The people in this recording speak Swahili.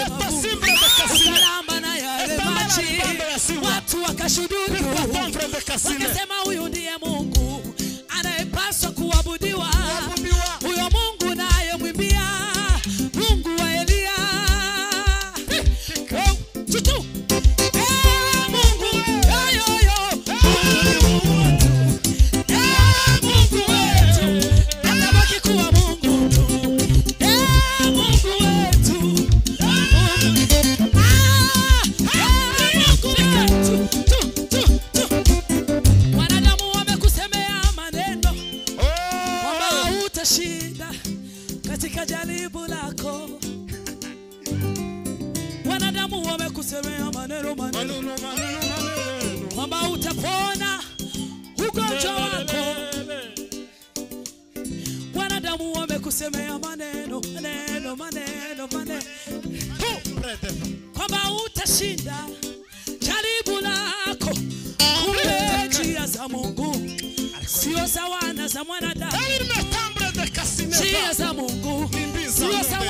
Ukalamba na yale maji, watu wakashuhudu, wakasema huyu ndiye Mungu anayepaswa kuabudiwa. Huyo Mungu naye mwimbia, Mungu wa Elia. Chuchu Mungu Mungu wetu atabaki kuwa Mungu tu. Mungu wetu wanadamu wamekusemea maneno kwamba utashinda katika jaribu lako. Wanadamu wamekusemea maneno kwamba utapona ugonjwa wako. Wanadamu wamekusemea maneno kwamba utashinda jaribu lako. Kumbe njia za Mungu sio sawa na za mwanadamu. Njia za Mungu sio sawa